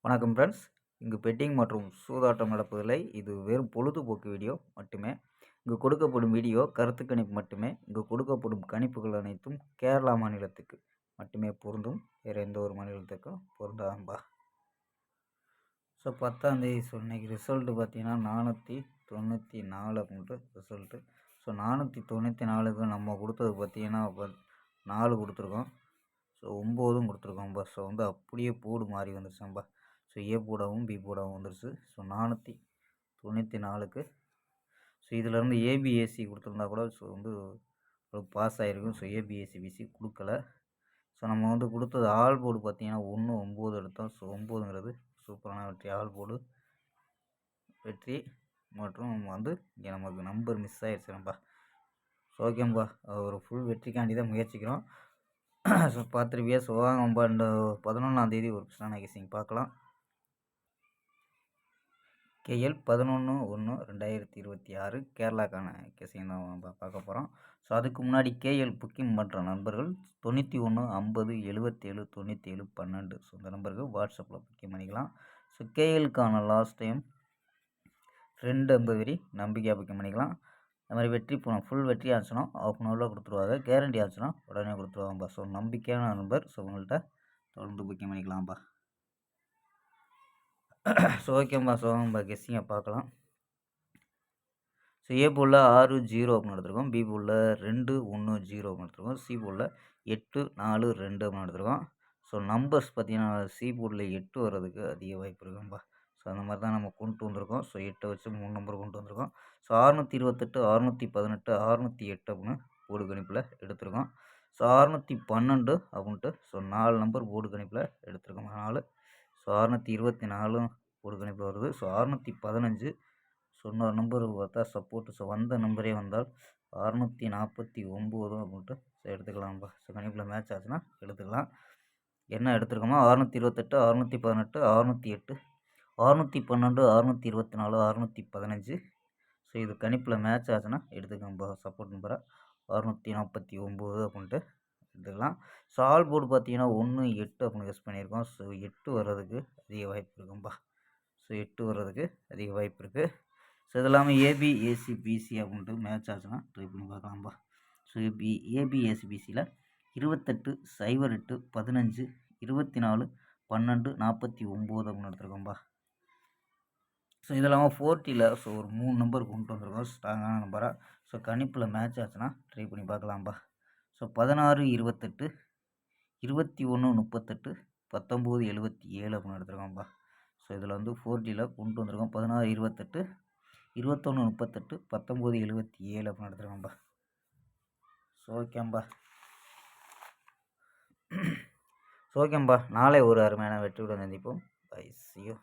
வணக்கம் ஃப்ரெண்ட்ஸ். இங்கு பெட்டிங் மற்றும் சூதாட்டம் நடப்பதில்லை. இது வெறும் பொழுதுபோக்கு வீடியோ மட்டுமே. இங்கு கொடுக்கப்படும் வீடியோ கருத்து கணிப்பு மட்டுமே. இங்கு கொடுக்கப்படும் கணிப்புகள் அனைத்தும் கேரளா மாநிலத்துக்கு மட்டுமே பொருந்தும். வேறு எந்த ஒரு மாநிலத்துக்கும் பொருந்தாம்பா. ஸோ 10ஆம் தேதி இன்னைக்கு ரிசல்ட்டு பார்த்தீங்கன்னா 494 அப்படின்ட்டு ரிசல்ட்டு. ஸோ 494க்கு நம்ம கொடுத்தது பார்த்தீங்கன்னா 4 கொடுத்துருக்கோம். ஸோ 9ம் கொடுத்துருக்கோம்பா. ஸோ அப்படியே போர்டு மாறி வந்துருச்சாம்பா. ஸோ ஏ போர்டாகவும் பி போர்டாகவும் வந்துருச்சு. ஸோ 494க்கு ஸோ இதிலேருந்து ஏபிஏசி கொடுத்துருந்தா கூட ஸோ பாஸ் ஆகிருக்கும். ஸோ ஏபிஏசிபிசி கொடுக்கல. ஸோ நம்ம கொடுத்தது ஆல் போர்டு பார்த்தீங்கன்னா 1 9 எடுத்தோம். ஸோ 9ங்கிறது சூப்பரான வெற்றி. ஆல் போர்டு வெற்றி மற்றும் இங்கே நமக்கு நம்பர் மிஸ் ஆகிடுச்சுப்பா. ஸோ ஓகேம்பா, ஒரு ஃபுல் வெற்றிக்காண்டி தான் முயற்சிக்கிறோம். ஸோ பார்த்துருப்பியா. ஸோ வாங்கப்பா, இந்த 11ஆம் தேதி ஒரு பிஸ்னான கேசிங் பார்க்கலாம். KL 11/1/2026 கேரளாக்கான கேசிங் தான் பார்க்க போகிறோம். ஸோ அதுக்கு முன்னாடி KL புக்கிங் பண்ணுற நண்பர்கள் 91 50 77 97 12 ஸோ இந்த நம்பருக்கு வாட்ஸ்அப்பில் புக்கிங் பண்ணிக்கலாம். ஸோ KLக்கான லாஸ்ட் டைம் 250 வரி நம்பிக்கையாக புக்கிங் பண்ணிக்கலாம். இந்த மாதிரி வெற்றி போனோம். ஃபுல் வெற்றி ஆச்சுன்னா ½ கொடுத்துருவாங்க. கேரண்டி ஆச்சுன்னா உடனே கொடுத்துருவாங்கப்பா. ஸோ நம்பிக்கையான நம்பர். ஸோ உங்கள்கிட்ட தொடர்ந்து புக்கிங் பண்ணிக்கலாம்ப்பா. ஸோ ஓகேம்பா. ஸோ கெஸ்ஸிங்கை பார்க்கலாம். ஸோ ஏ போலில் 6 0 அப்படின்னு எடுத்துருக்கோம். பி போலில் 2 1 0 அப்படின்னு எடுத்துருக்கோம். சி போலில் 8 4 2 அப்படின்னு எடுத்துருக்கோம். ஸோ நம்பர்ஸ் பார்த்தீங்கன்னா சி போர்டில் 8 வர்றதுக்கு அதிக வாய்ப்பு இருக்கும்பா. ஸோ அந்த மாதிரி தான் நம்ம கொண்டு வந்திருக்கோம். ஸோ 8 வச்சு 3 நம்பர் கொண்டு வந்திருக்கோம். ஸோ 628 618 608 அப்படின்னு போர்டு கணிப்பில் எடுத்திருக்கோம். ஸோ 612 அப்படின்ட்டு ஸோ 4 நம்பர் போர்டு கணிப்பில் எடுத்திருக்கோம். 4 ஸோ 624 போர்டு கணிப்பில் வருது. ஸோ 615 ஸோ இன்னொரு நம்பர் பார்த்தா சப்போர்ட்டு. ஸோ வந்த நம்பரே வந்தால் 649 அப்படின்ட்டு ஸோ எடுத்துக்கலாம்ப்பா. ஸோ கணிப்பில் மேட்ச் ஆச்சுன்னா எடுத்துக்கலாம். என்ன எடுத்துருக்கோமோ 628 618 608 612 624 615 ஸோ இது கணிப்பில் மேட்ச் ஆச்சுன்னா எடுத்துக்கலாம்ப்பா. சப்போர்ட் நம்பரை 649 அப்படின்ட்டு எடுத்துக்கலாம். ஸோ ஆல் போர்டு பார்த்தீங்கன்னா 1 8 அப்படின்னு கெஸ் பண்ணியிருக்கோம். ஸோ 8 வர்றதுக்கு அதிக வாய்ப்பு இருக்கும்பா. ஸோ 8 வர்றதுக்கு அதிக வாய்ப்பு இருக்குது. ஸோ இது இல்லாமல் ஏபி ஏசி பிசி அப்படின்ட்டு மேட்ச் ஆச்சுன்னா ட்ரை பண்ணி பார்க்கலாம்ப்பா. ஸோ ஏபி ஏசி பிசியில் 28 08 15 24 12 49 அப்படின்னு எடுத்துருக்கோம்ப்பா. ஸோ இது இல்லாமல் 40ல் ஸோ ஒரு 3 நம்பர் கொண்டு வந்திருக்கோம். ஸ்ட்ராங்கான நம்பராக. ஸோ கணிப்பில் மேட்ச் ஆச்சுன்னா ட்ரை பண்ணி பார்க்கலாம்ப்பா. ஸோ 16 28 21 38 19 77 அப்படின்னு எடுத்துருக்கோம்ப்பா. ஸோ இதில் 40ல் கொண்டு வந்திருக்கோம். 16 28 21 38 19 77 அப்படின்னு எடுத்துருக்கோம்ப்பா. ஸோ ஓகேம்பா. நாளை ஒரு அருமையான வெற்றியுடன் சந்திப்போம். Bye, see you.